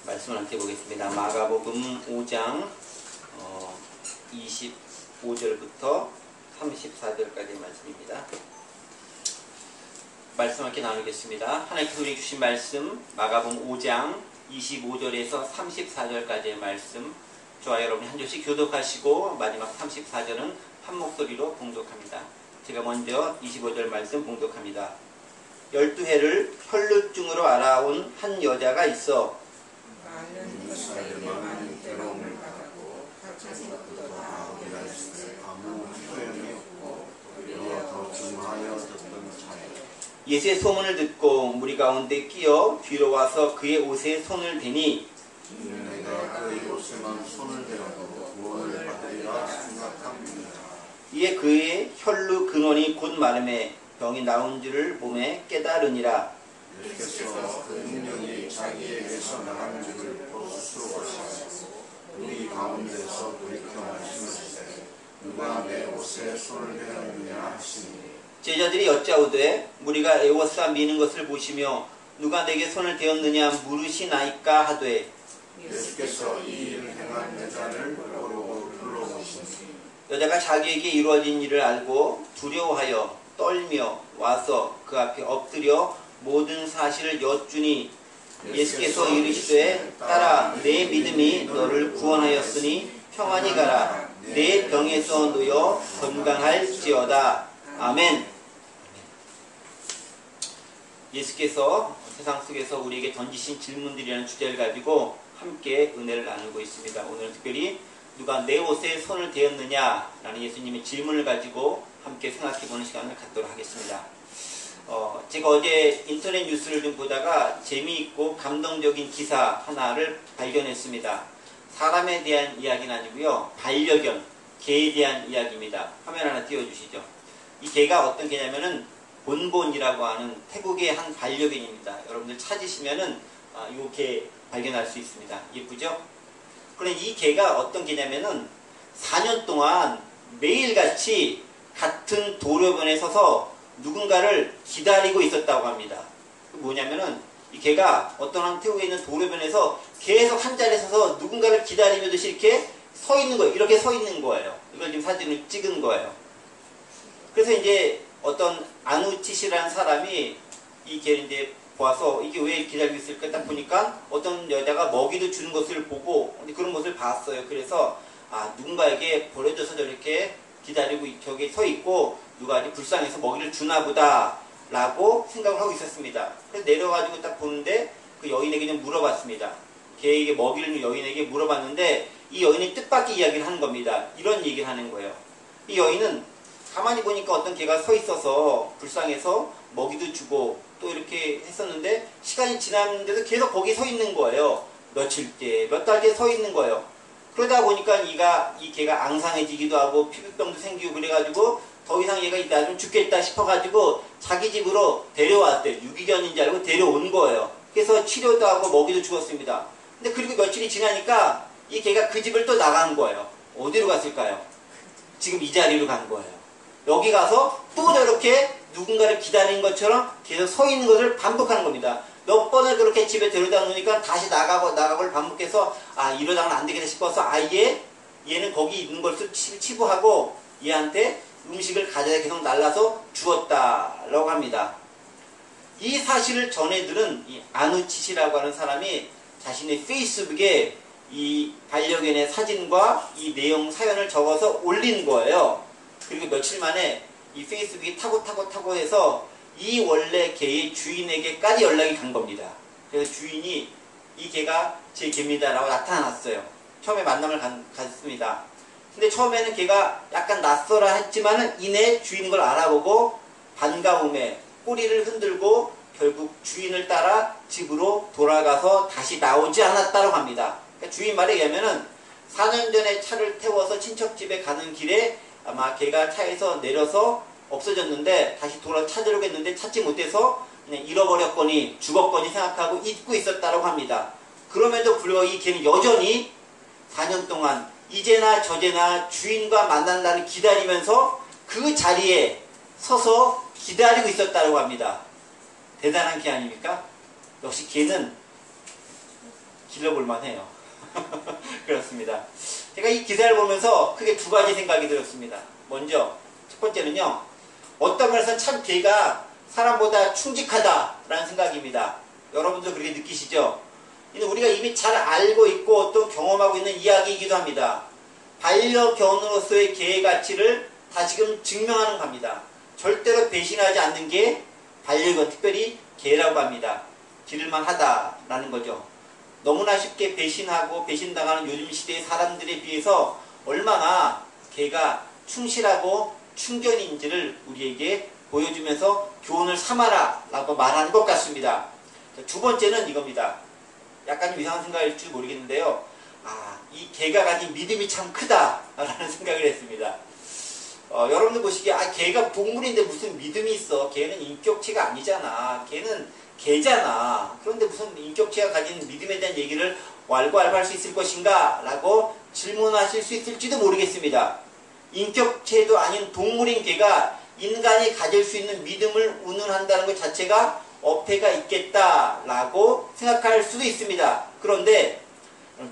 말씀을 함께 보겠습니다. 마가복음 5장 25절부터 34절까지의 말씀입니다. 말씀 함께 나누겠습니다. 하나님께서 우리에게 주신 말씀 마가복음 5장 25절에서 34절까지의 말씀, 저와 여러분이 한 절씩 교독하시고 마지막 34절은 한 목소리로 봉독합니다. 제가 먼저 25절 말씀 봉독합니다. 12해를 혈루증으로 알아온 한 여자가 있어 많은 것들에게 많은 괴로움을 받았고 가진 것도 다 어디갔을 아무 소용이 없고 오히려 더 중하여졌던 자예요. 예수의 소문을 듣고 무리 가운데 끼어 뒤로 와서 그의 옷에 손을 대니 내가 그의 옷에만 손을 대어도 구원을 받으리라 생각합니다. 이에 그의 혈루 근원이 곧 마름에 병이 나온 줄을 몸에 깨달으니라. 예수께서 그 능력이 자기에게서 나간 줄을 스스로 아시고 우리 가운데서 돌이켜 말씀하시되 누가 내 옷에 손을 대었느냐 하시니 제자들이 여짜오되 무리가 애워싸 미는 것을 보시며 누가 내게 손을 대었느냐 물으시나이까 하되 예수께서 이 일을 행한 여자를 모르고 불러오시니 여자가 자기에게 이루어진 일을 알고 두려워하여 떨며 와서 그 앞에 엎드려 모든 사실을 여쭈니 예수께서 이르시되 딸아 내 믿음이 너를 구원하였으니 평안히 가라 내 병에서 놓여 건강할지어다. 아멘. 예수께서 세상 속에서 우리에게 던지신 질문들이라는 주제를 가지고 함께 은혜를 나누고 있습니다. 오늘 특별히 누가 내 옷에 손을 대었느냐 라는 예수님의 질문을 가지고 함께 생각해보는 시간을 갖도록 하겠습니다. 제가 어제 인터넷 뉴스를 좀 보다가 재미있고 감동적인 기사 하나를 발견했습니다. 사람에 대한 이야기는 아니고요, 반려견, 개에 대한 이야기입니다. 화면 하나 띄워주시죠. 이 개가 어떤 개냐면은 본본이라고 하는 태국의 한 반려견입니다. 여러분들 찾으시면은 이 개 발견할 수 있습니다. 예쁘죠? 그런데 이 개가 어떤 개냐면은 4년 동안 매일같이 같은 도로변에 서서 누군가를 기다리고 있었다고 합니다. 뭐냐면은 이 개가 어떤 한 태국에 있는 도로변에서 계속 한 자리에 서서 누군가를 기다리면서 이렇게 서 있는 거예요. 이렇게 서 있는 거예요. 이걸 지금 사진을 찍은 거예요. 그래서 이제 어떤 아누치시라는 사람이 이 개를 이제 보아서 이게 왜 기다리고 있을까 딱 보니까 어떤 여자가 먹이도 주는 것을 보고 그런 것을 봤어요. 그래서 누군가에게 버려져서 저렇게 기다리고 저기 서 있고 누가 아주 불쌍해서 먹이를 주나 보다 라고 생각을 하고 있었습니다. 그래서 내려가지고 딱 보는데 그 여인에게 좀 물어봤습니다. 개에게 먹이를 주는 여인에게 물어봤는데 이 여인이 뜻밖의 이야기를 하는 겁니다. 이런 얘기를 하는 거예요. 이 여인은 가만히 보니까 어떤 개가 서 있어서 불쌍해서 먹이도 주고 또 이렇게 했었는데 시간이 지났는데도 계속 거기 서 있는 거예요. 며칠째, 몇 달째 서 있는 거예요. 그러다 보니까 이 개가 앙상해지기도 하고 피부병도 생기고 그래가지고 더 이상 얘가 이따 좀 죽겠다 싶어가지고 자기 집으로 데려왔대요. 유기견인 줄 알고 데려온 거예요. 그래서 치료도 하고 먹이도 주었습니다. 근데 그리고 며칠이 지나니까 이 개가 그 집을 또 나간 거예요. 어디로 갔을까요? 지금 이 자리로 간 거예요. 여기 가서 또 저렇게 누군가를 기다리는 것처럼 계속 서 있는 것을 반복하는 겁니다. 몇 번을 그렇게 집에 데려다 놓으니까 다시 나가고를 반복해서 이러다가는 안 되겠다 싶어서 얘는 거기 있는 것을 치부하고 얘한테 음식을 가져다 계속 날라서 주었다라고 합니다. 이 사실을 전해들은 이 아누치시라고 하는 사람이 자신의 페이스북에 이 반려견의 사진과 이 내용 사연을 적어서 올린 거예요. 그리고 며칠 만에 이 페이스북이 타고 해서 이 원래 개의 주인에게까지 연락이 간 겁니다. 그래서 주인이 이 개가 제 개입니다 라고 나타났어요. 처음에 만남을 갔습니다. 근데 처음에는 개가 약간 낯설어 했지만은 이내 주인인 걸 알아보고 반가움에 꼬리를 흔들고 결국 주인을 따라 집으로 돌아가서 다시 나오지 않았다고 합니다. 그러니까 주인 말에 의하면은 4년 전에 차를 태워서 친척 집에 가는 길에 아마 개가 차에서 내려서 없어졌는데 다시 찾으려고 했는데 찾지 못해서 그냥 잃어버렸거니 죽었거니 생각하고 잊고 있었다고 합니다. 그럼에도 불구하고 이 개는 여전히 4년 동안 이제나 저제나 주인과 만난다를 기다리면서 그 자리에 서서 기다리고 있었다고 합니다. 대단한 개 아닙니까? 역시 개는 길러볼만 해요. 그렇습니다. 제가 이 기사를 보면서 크게 두 가지 생각이 들었습니다. 먼저 첫 번째는요, 어떤 면에서 참 개가 사람보다 충직하다라는 생각입니다. 여러분도 그렇게 느끼시죠? 이는 우리가 이미 잘 알고 있고 또 경험하고 있는 이야기이기도 합니다. 반려견으로서의 개의 가치를 다시금 증명하는 겁니다. 절대로 배신하지 않는 게 반려견, 특별히 개라고 합니다. 기를만 하다라는 거죠. 너무나 쉽게 배신하고 배신당하는 요즘 시대의 사람들에 비해서 얼마나 개가 충실하고 충견인지를 우리에게 보여주면서 교훈을 삼아라 라고 말하는 것 같습니다. 두 번째는 이겁니다. 약간 이상한 생각일지 모르겠는데요. 이 개가 가진 믿음이 참 크다라는 생각을 했습니다. 여러분들 보시기에 개가 동물인데 무슨 믿음이 있어. 개는 인격체가 아니잖아. 개는 개잖아. 그런데 무슨 인격체가 가진 믿음에 대한 얘기를 왈가왈부할 수 있을 것인가? 라고 질문하실 수 있을지도 모르겠습니다. 인격체도 아닌 동물인 개가 인간이 가질 수 있는 믿음을 운운한다는 것 자체가 어폐가 있겠다라고 생각할 수도 있습니다. 그런데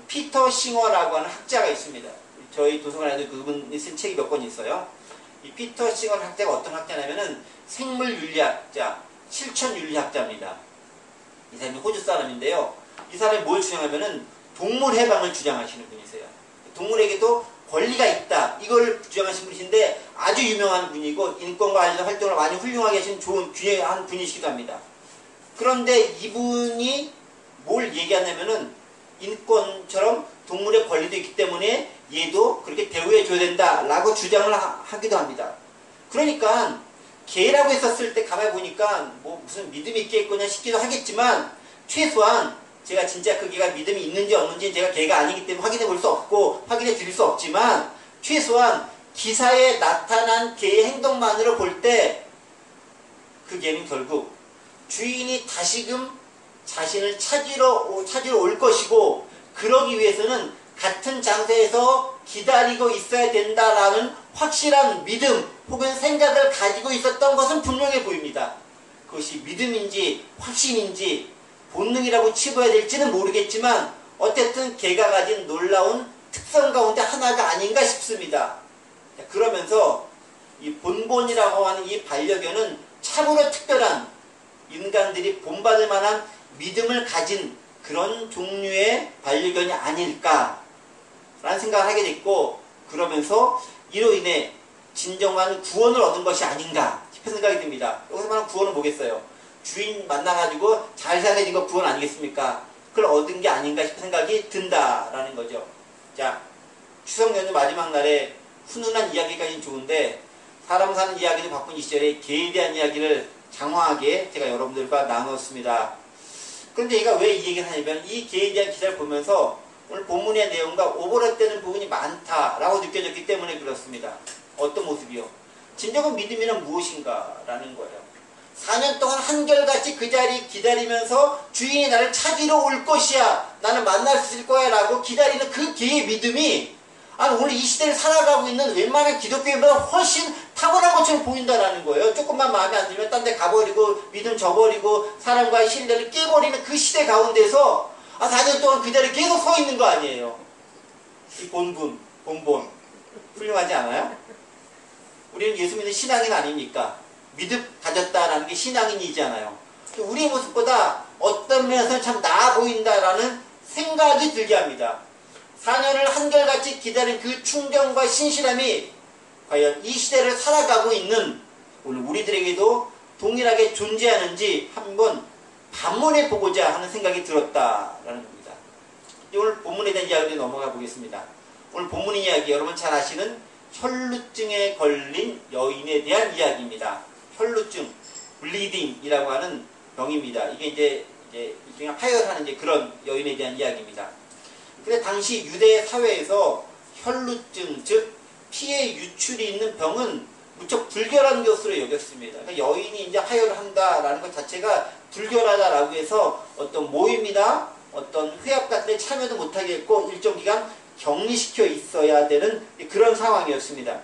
피터 싱어라고 하는 학자가 있습니다. 저희 도서관에도 그분이 쓴 책이 몇 권 있어요. 이 피터 싱어 학자가 어떤 학자냐면은 생물윤리학자, 실천윤리학자입니다. 이 사람이 호주 사람인데요. 이 사람이 뭘 주장하면은 동물 해방을 주장하시는 분이세요. 동물에게도 권리가 있다. 이걸 주장하신 분이신데 아주 유명한 분이고 인권과 관련된 활동을 많이 훌륭하게 하신 좋은 귀한 분이시기도 합니다. 그런데 이분이 뭘 얘기하냐면은 인권처럼 동물의 권리도 있기 때문에 얘도 그렇게 대우해줘야 된다라고 주장을 하기도 합니다. 그러니까 개라고 했었을 때 가만히 보니까 뭐 무슨 믿음이 있겠거냐 싶기도 하겠지만 최소한 제가 진짜 그 개가 믿음이 있는지 없는지 제가 개가 아니기 때문에 확인해 볼 수 없고 확인해 드릴 수 없지만 최소한 기사에 나타난 개의 행동만으로 볼 때 그 개는 결국 주인이 다시금 자신을 찾으러 올 것이고 그러기 위해서는 같은 장소에서 기다리고 있어야 된다라는 확실한 믿음 혹은 생각을 가지고 있었던 것은 분명해 보입니다. 그것이 믿음인지 확신인지 본능이라고 치부해야 될지는 모르겠지만 어쨌든 개가 가진 놀라운 특성 가운데 하나가 아닌가 싶습니다. 그러면서 이 본본이라고 하는 이 반려견은 참으로 특별한 인간들이 본받을 만한 믿음을 가진 그런 종류의 반려견이 아닐까라는 생각을 하게 됐고 그러면서 이로 인해 진정한 구원을 얻은 것이 아닌가 싶은 생각이 듭니다. 여기서 말하는 구원은 뭐겠어요? 주인 만나가지고 잘 살아진 거 구원 아니겠습니까? 그걸 얻은 게 아닌가 싶은 생각이 든다라는 거죠. 자, 추석 연휴 마지막 날에 훈훈한 이야기까지는 좋은데 사람 사는 이야기도 바쁜 이 시절에 개에 대한 이야기를 장황하게 제가 여러분들과 나눴습니다. 그런데 얘가 왜 이 얘기를 하냐면 이 개에 대한 기사를 보면서 오늘 본문의 내용과 오버랩되는 부분이 많다라고 느껴졌기 때문에 그렇습니다. 어떤 모습이요? 진정한 믿음이란 무엇인가? 라는 거예요. 4년 동안 한결같이 그 자리 기다리면서 주인이 나를 찾으러 올 것이야. 나는 만날 수 있을 거야. 라고 기다리는 그 개의 믿음이 오늘 이 시대를 살아가고 있는 웬만한 기독교인보다 훨씬 탁월한 것처럼 보인다라는 거예요. 조금만 마음에 안 들면 딴 데 가버리고 믿음 저버리고 사람과의 신뢰를 깨버리는 그 시대 가운데서 4년 동안 그 자리에 계속 서 있는 거 아니에요. 이 본분 훌륭하지 않아요? 우리는 예수 믿는 신앙인 아닙니까? 믿음 가졌다라는 게 신앙인이잖아요. 우리의 모습보다 어떤 면에서 참 나아 보인다라는 생각이 들게 합니다. 4년을 한결같이 기다린 그 충정과 신실함이 과연 이 시대를 살아가고 있는 오늘 우리들에게도 동일하게 존재하는지 한번 반문해 보고자 하는 생각이 들었다라는 겁니다. 오늘 본문에 대한 이야기로 넘어가 보겠습니다. 오늘 본문 이야기 여러분 잘 아시는 혈루증에 걸린 여인에 대한 이야기입니다. 혈루증, 블리딩이라고 하는 병입니다. 이게 이제 일종의 파열하는 그런 여인에 대한 이야기입니다. 근데 당시 유대 사회에서 혈루증, 즉 피의 유출이 있는 병은 무척 불결한 것으로 여겼습니다. 그러니까 여인이 이제 하혈을 한다라는 것 자체가 불결하다라고 해서 어떤 모임이나 어떤 회합 같은 데 참여도 못하게 했고 일정 기간 격리시켜 있어야 되는 그런 상황이었습니다.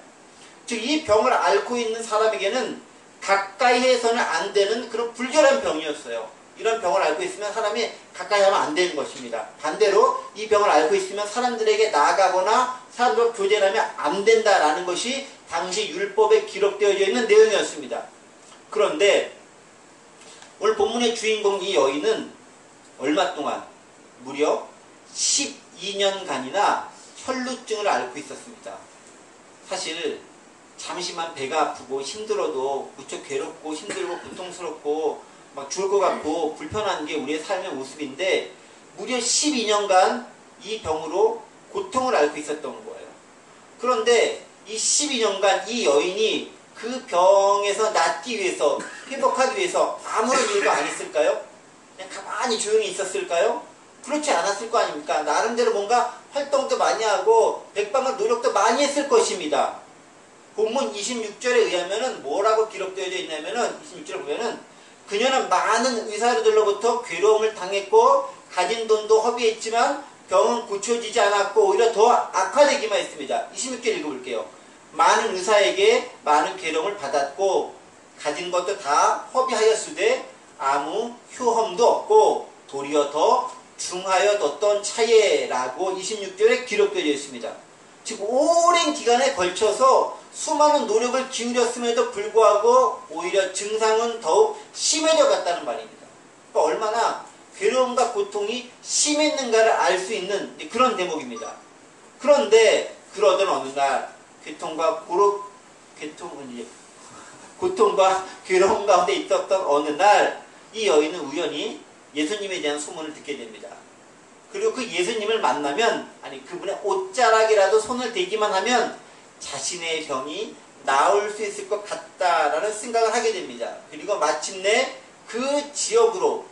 즉 이 병을 앓고 있는 사람에게는 가까이 해서는 안 되는 그런 불결한 병이었어요. 이런 병을 앓고 있으면 사람이 가까이 하면 안 되는 것입니다. 반대로 이 병을 앓고 있으면 사람들에게 나아가거나 사람들과 교제를 하면 안 된다라는 것이 당시 율법에 기록되어 있는 내용이었습니다. 그런데 오늘 본문의 주인공 이 여인은 얼마 동안 무려 12년간이나 혈루증을 앓고 있었습니다. 사실 잠시만 배가 아프고 힘들어도 무척 괴롭고 힘들고 고통스럽고 막 죽을 것 같고 불편한 게 우리의 삶의 모습인데 무려 12년간 이 병으로 고통을 앓고 있었던 거예요. 그런데 이 12년간 이 여인이 그 병에서 낫기 위해서, 회복하기 위해서 아무런 일도 안 했을까요? 그냥 가만히 조용히 있었을까요? 그렇지 않았을 거 아닙니까? 나름대로 뭔가 활동도 많이 하고 백방을 노력도 많이 했을 것입니다. 본문 26절에 의하면은 뭐라고 기록되어져 있냐면은 26절에 보면은 그녀는 많은 의사들로부터 괴로움을 당했고 가진 돈도 허비했지만 병은 고쳐지지 않았고 오히려 더 악화되기만 했습니다. 26절 읽어볼게요. 많은 의사에게 많은 괴로움을 받았고 가진 것도 다 허비하였으되 아무 효험도 없고 도리어 더 중하여뒀던 차예라고 26절에 기록되어 있습니다. 즉 오랜 기간에 걸쳐서 수많은 노력을 기울였음에도 불구하고 오히려 증상은 더욱 심해져 갔다는 말입니다. 그러니까 얼마나 괴로움과 고통이 심했는가를 알 수 있는 그런 대목입니다. 그런데 그러던 어느 날 고통과 괴로움 가운데 있었던 어느 날 이 여인은 우연히 예수님에 대한 소문을 듣게 됩니다. 그리고 그 예수님을 만나면 아니 그분의 옷자락이라도 손을 대기만 하면 자신의 병이 나을 수 있을 것 같다라는 생각을 하게 됩니다. 그리고 마침내 그 지역으로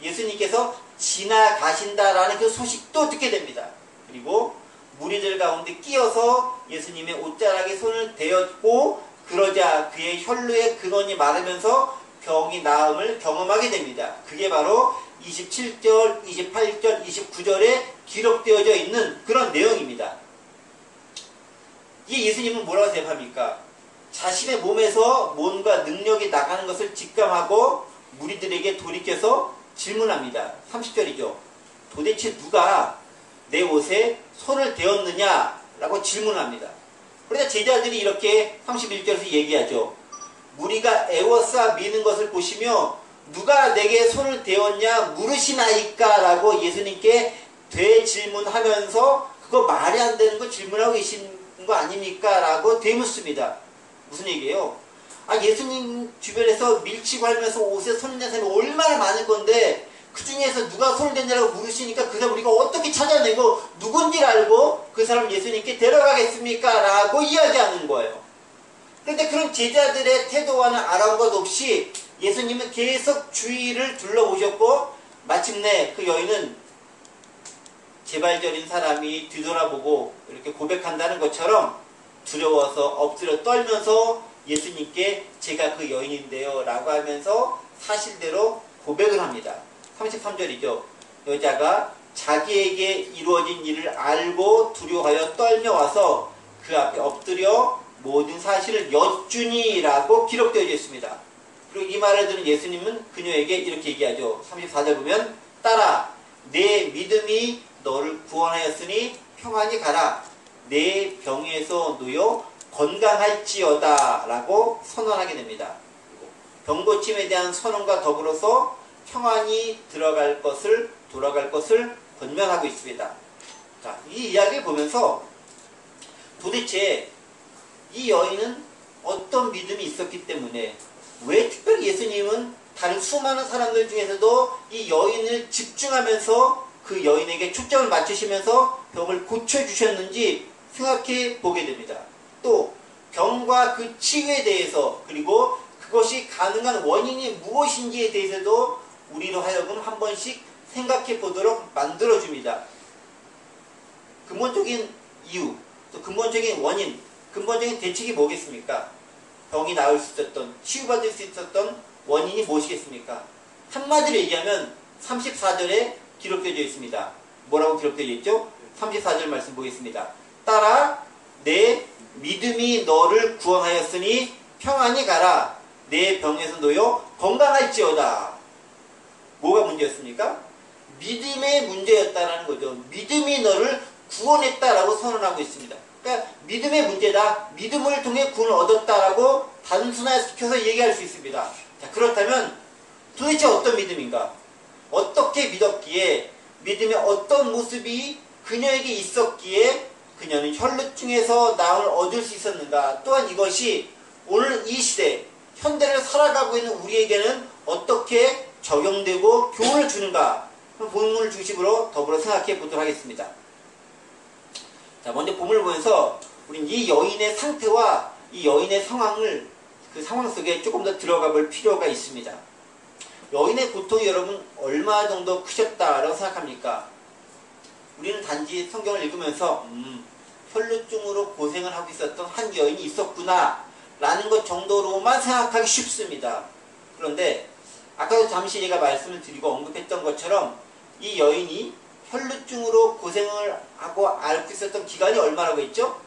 예수님께서 지나가신다라는 그 소식도 듣게 됩니다. 그리고 무리들 가운데 끼어서 예수님의 옷자락에 손을 대었고 그러자 그의 혈루의 근원이 마르면서 병이 나음을 경험하게 됩니다. 그게 바로 27절, 28절, 29절에 기록되어져 있는 그런 내용입니다. 이 예수님은 뭐라고 대답합니까? 자신의 몸에서 뭔가 능력이 나가는 것을 직감하고 무리들에게 돌이켜서 질문합니다. 30절이죠. 도대체 누가 내 옷에 손을 대었느냐? 라고 질문합니다. 그러자 제자들이 이렇게 31절에서 얘기하죠. 무리가 애워싸 미는 것을 보시며 누가 내게 손을 대었냐 물으시나이까? 라고 예수님께 되질문하면서 그거 말이 안 되는 거 질문하고 계신 거 아닙니까? 라고 되묻습니다. 무슨 얘기예요? 예수님 주변에서 밀치고 하면서 옷에 손을 댄 사람이 얼마나 많을 건데 그 중에서 누가 손을 댔냐고 물으시니까 그 사람 우리가 어떻게 찾아내고 누군지 알고 그 사람 예수님께 데려가겠습니까? 라고 이야기하는 거예요. 그런데 그런 제자들의 태도와는 아랑곳 없이 예수님은 계속 주위를 둘러보셨고 마침내 그 여인은 재발절인 사람이 뒤돌아보고 이렇게 고백한다는 것처럼 두려워서 엎드려 떨면서 예수님께 제가 그 여인인데요 라고 하면서 사실대로 고백을 합니다. 33절이죠. 여자가 자기에게 이루어진 일을 알고 두려워하여 떨며 와서 그 앞에 엎드려 모든 사실을 여쭈니 라고 기록되어 있습니다. 그리고 이 말을 들은 예수님은 그녀에게 이렇게 얘기하죠. 34절 보면 딸아 내 믿음이 너를 구원하였으니 평안히 가라. 내 병에서 놓여 건강할지어다 라고 선언하게 됩니다. 병고침에 대한 선언과 더불어서 평안히 돌아갈 것을 권면하고 있습니다. 자, 이 이야기를 보면서 도대체 이 여인은 어떤 믿음이 있었기 때문에 왜 특별히 예수님은 다른 수많은 사람들 중에서도 이 여인을 집중하면서 그 여인에게 초점을 맞추시면서 병을 고쳐주셨는지 생각해 보게 됩니다. 또 병과 그 치유에 대해서 그리고 그것이 가능한 원인이 무엇인지에 대해서도 우리로 하여금 한 번씩 생각해 보도록 만들어줍니다. 근본적인 이유, 또 근본적인 원인, 근본적인 대책이 뭐겠습니까? 병이 나을 수 있었던, 치유받을 수 있었던 원인이 무엇이겠습니까? 한마디로 얘기하면 34절에 기록되어 있습니다. 뭐라고 기록되어 있죠? 34절 말씀 보겠습니다. 딸아 내 믿음이 너를 구원하였으니 평안히 가라. 내 병에서 놓여 건강할지어다. 뭐가 문제였습니까? 믿음의 문제였다라는 거죠. 믿음이 너를 구원했다라고 선언하고 있습니다. 그러니까 믿음의 문제다. 믿음을 통해 구원을 얻었다라고 단순화시켜서 얘기할 수 있습니다. 자, 그렇다면 도대체 어떤 믿음인가? 어떻게 믿었기에 믿음의 어떤 모습이 그녀에게 있었기에 그녀는 혈루증에서 나음을 얻을 수 있었는가? 또한 이것이 오늘 이 시대 현대를 살아가고 있는 우리에게는 어떻게 적용되고 교훈을 주는가? 본문을 중심으로 더불어 생각해 보도록 하겠습니다. 자, 먼저 본문을 보면서 우린 이 여인의 상태와 이 여인의 상황을 그 상황 속에 조금 더 들어가 볼 필요가 있습니다. 여인의 고통이 여러분 얼마 정도 크셨다라고 생각합니까? 우리는 단지 성경을 읽으면서 혈루증으로 고생을 하고 있었던 한 여인이 있었구나 라는 것 정도로만 생각하기 쉽습니다. 그런데 아까도 잠시 제가 말씀을 드리고 언급했던 것처럼 이 여인이 혈루증으로 고생을 하고 앓고 있었던 기간이 얼마라고 했죠?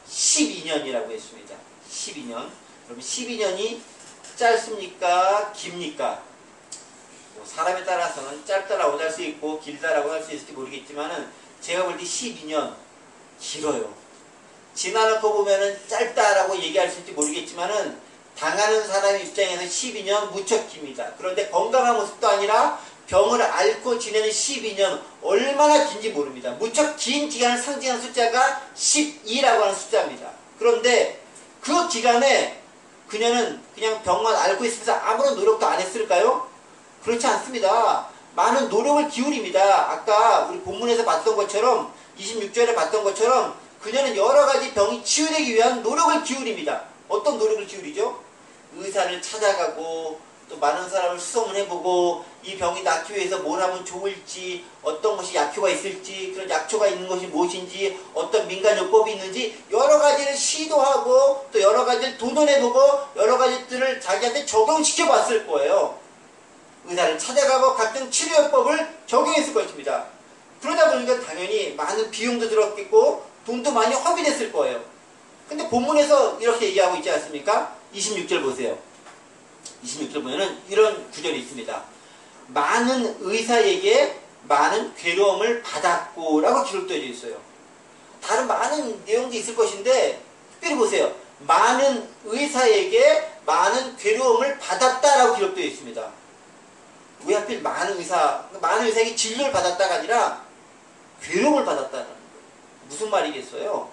12년이라고 했습니다. 12년. 그럼 12년이 짧습니까? 깁니까? 뭐 사람에 따라서는 짧다라고 할 수 있고 길다라고 할 수 있을지 모르겠지만은 제가 볼 때 12년 길어요. 지나놓고 보면은 짧다라고 얘기할 수 있을지 모르겠지만은 당하는 사람의 입장에서 12년 무척 깁니다. 그런데 건강한 모습도 아니라 병을 앓고 지내는 12년 얼마나 긴지 모릅니다. 무척 긴 기간을 상징하는 숫자가 12라고 하는 숫자입니다. 그런데 그 기간에 그녀는 그냥 병만 앓고 있으면서 아무런 노력도 안 했을까요? 그렇지 않습니다. 많은 노력을 기울입니다. 아까 우리 본문에서 봤던 것처럼 26절에 봤던 것처럼 그녀는 여러 가지 병이 치유되기 위한 노력을 기울입니다. 어떤 노력을 기울이죠? 의사를 찾아가고 또 많은 사람을 수소문해보고 이 병이 낫기 위해서 뭘 하면 좋을지, 어떤 것이 약효가 있을지, 그런 약초가 있는 것이 무엇인지, 어떤 민간요법이 있는지 여러 가지를 시도하고 또 여러 가지를 도전해보고 여러 가지들을 자기한테 적용시켜 봤을 거예요. 의사를 찾아가고 각종 치료요법을 적용했을 것입니다. 그러다 보니까 당연히 많은 비용도 들었겠고 돈도 많이 허비됐을 거예요. 근데 본문에서 이렇게 얘기하고 있지 않습니까? 26절 보세요. 26절 보면은 이런 구절이 있습니다. 많은 의사에게 많은 괴로움을 받았고 라고 기록되어 있어요. 다른 많은 내용도 있을 것인데 특별히 보세요. 많은 의사에게 많은 괴로움을 받았다라고 기록되어 있습니다. 왜 하필 많은 의사에게 진료를 받았다가 아니라 괴로움을 받았다는 거예요. 무슨 말이겠어요?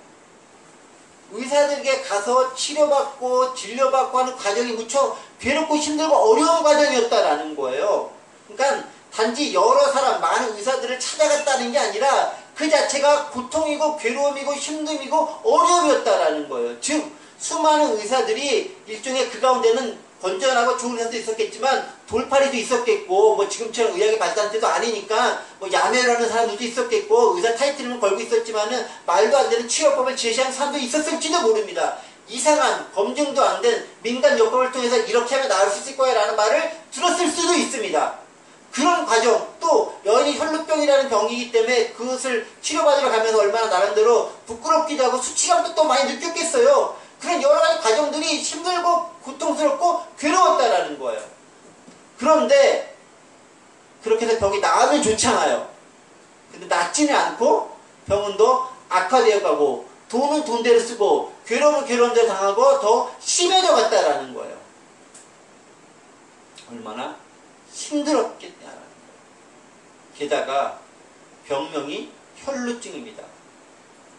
의사들에게 가서 치료받고 진료받고 하는 과정이 무척 괴롭고 힘들고 어려운 과정이었다라는 거예요. 그러니까 단지 여러 사람, 많은 의사들을 찾아갔다는 게 아니라 그 자체가 고통이고 괴로움이고 힘듦이고 어려움이었다라는 거예요. 즉 수많은 의사들이 일종의 그 가운데는 건전하고 좋은 의사도 있었겠지만 돌팔이도 있었겠고 뭐 지금처럼 의학의 발달 때도 아니니까 뭐 야매를 하는 사람들도 있었겠고 의사 타이틀을 걸고 있었지만은 말도 안 되는 치료법을 제시하는 사람도 있었을지도 모릅니다. 이상한 검증도 안 된 민간 요법을 통해서 이렇게 하면 나을 수 있을 거야 라는 말을 들었을 수도 있습니다. 그런 과정, 또 여인이 혈루병이라는 병이기 때문에 그것을 치료받으러 가면서 얼마나 나름대로 부끄럽기도 하고 수치감도 또 많이 느꼈겠어요. 그런 여러 가지 과정들이 힘들고 고통스럽고 괴로웠다라는 거예요. 그런데 그렇게 해서 병이 나으면 좋잖아요. 근데 낫지는 않고 병은 더 악화되어 가고 돈은 돈대로 쓰고 괴로움은 괴로움대로 당하고 더 심해져 갔다라는 거예요. 얼마나 힘들었겠냐라는 거예요. 게다가 병명이 혈루증입니다.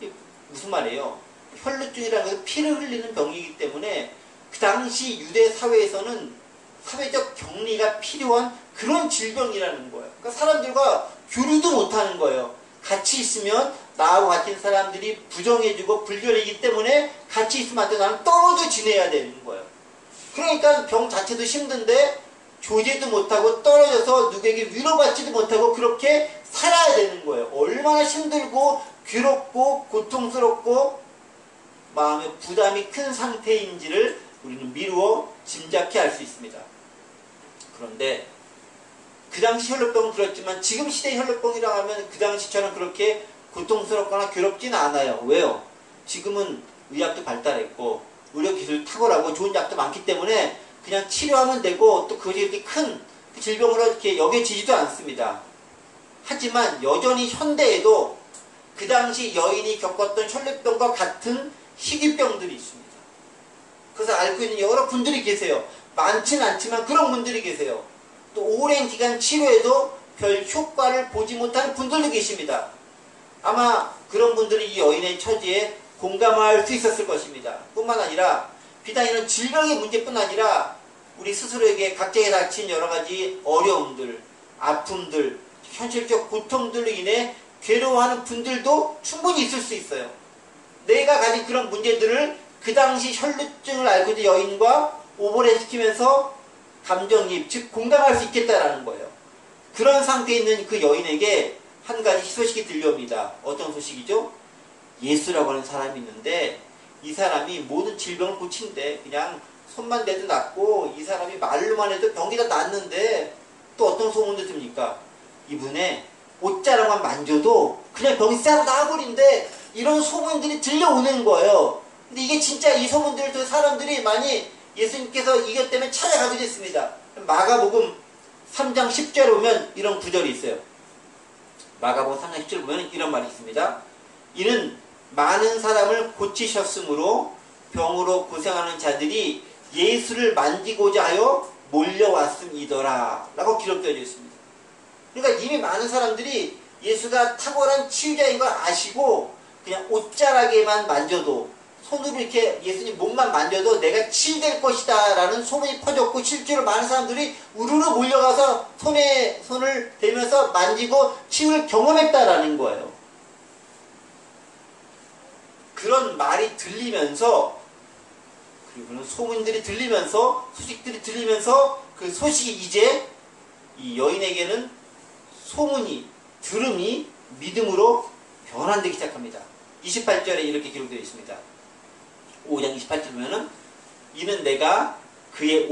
이게 무슨 말이에요? 혈루증이라는 것은 피를 흘리는 병이기 때문에 그 당시 유대 사회에서는 사회적 격리가 필요한 그런 질병이라는 거예요. 그러니까 사람들과 교류도 못하는 거예요. 같이 있으면 나하고 같은 사람들이 부정해주고 불결이기 때문에 같이 있으면 안 돼. 나는 떨어져 지내야 되는 거예요. 그러니까 병 자체도 힘든데 조제도 못하고 떨어져서 누구에게 위로받지도 못하고 그렇게 살아야 되는 거예요. 얼마나 힘들고 괴롭고 고통스럽고 마음의 부담이 큰 상태인지를 우리는 미루어 짐작해 알 수 있습니다. 그런데 그 당시 혈루병은 그렇지만 지금 시대 혈루병이라고 하면 그 당시처럼 그렇게 고통스럽거나 괴롭지는 않아요. 왜요? 지금은 의학도 발달했고 의료기술이 탁월하고 좋은 약도 많기 때문에 그냥 치료하면 되고 또 그것이 이렇게 큰 그 질병으로 이렇게 여겨지지도 않습니다. 하지만 여전히 현대에도 그 당시 여인이 겪었던 혈루병과 같은 희귀병들이 있습니다. 그래서 알고 있는 여러 분들이 계세요. 많지는 않지만 그런 분들이 계세요. 또 오랜 기간 치료해도 별 효과를 보지 못하는 분들도 계십니다. 아마 그런 분들이 이 여인의 처지에 공감할 수 있었을 것입니다. 뿐만 아니라 비단 이런 질병의 문제뿐 아니라 우리 스스로에게 각자에 닥친 여러 가지 어려움들, 아픔들, 현실적 고통들로 인해 괴로워하는 분들도 충분히 있을 수 있어요. 내가 가진 그런 문제들을 그 당시 혈루증을 앓고 있는 여인과 오버랩시키면서 감정이입, 즉 공감할 수 있겠다라는 거예요. 그런 상태에 있는 그 여인에게 한 가지 소식이 들려옵니다. 어떤 소식이죠? 예수라고 하는 사람이 있는데 이 사람이 모든 질병을 고친대. 그냥 손만 대도 낫고 이 사람이 말로만 해도 병이 다 낫는데 또 어떤 소문도 듭니까? 이분의 옷자락만 만져도 그냥 병이 싹 나아버린데 이런 소문들이 들려오는 거예요. 근데 이게 진짜 이 소문들을 또 사람들이 많이 예수님께서 이것 때문에 찾아가게 됐습니다. 마가복음 3장 10절에 보면 이런 구절이 있어요. 마가복음 3장 10절에 보면 이런 말이 있습니다. 이는 많은 사람을 고치셨으므로 병으로 고생하는 자들이 예수를 만지고자 하여 몰려왔음이더라 라고 기록되어 있습니다. 그러니까 이미 많은 사람들이 예수가 탁월한 치유자인 걸 아시고 그냥 옷자락에만 만져도 손으로 이렇게 예수님 몸만 만져도 내가 치유될 것이다 라는 소문이 퍼졌고 실제로 많은 사람들이 우르르 몰려가서 손에 손을 대면서 만지고 치유를 경험했다라는 거예요. 그런 말이 들리면서 그리고는 소문들이 들리면서 소식들이 들리면서 그 소식이 이제 이 여인에게는 소문이 들음이 믿음으로 변환되기 시작합니다. 28절에 이렇게 기록되어 있습니다. 5장 28절 보면은 이는 내가 그의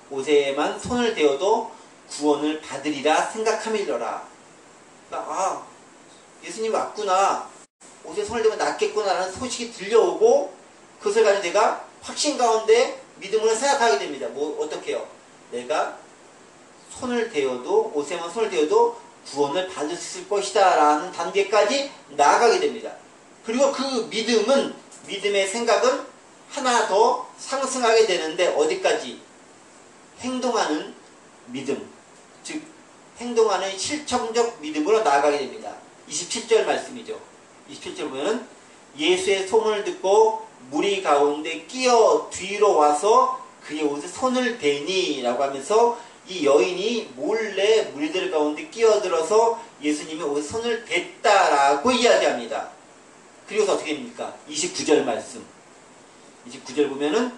옷에만 손을 대어도 구원을 받으리라 생각함이더라. 그러니까 예수님 왔구나. 옷에 손을 대면 낫겠구나라는 소식이 들려오고 그것을 가지고 내가 확신 가운데 믿음으로 생각하게 됩니다. 뭐 어떻게 해요? 내가 손을 대어도 옷에만 손을 대어도 구원을 받을 수 있을 것이다 라는 단계까지 나아가게 됩니다. 그리고 그 믿음의 생각은 하나 더 상승하게 되는데 어디까지? 행동하는 믿음, 즉 행동하는 실천적 믿음으로 나아가게 됩니다. 27절 말씀이죠. 27절 보면 예수의 소문을 듣고 무리 가운데 끼어 뒤로 와서 그의 옷에 손을 대니 라고 하면서 이 여인이 몰래 무리들 가운데 끼어들어서 예수님의 옷에 손을 댔다라고 이야기합니다. 그리고 어떻게 됩니까? 29절 말씀. 29절 보면은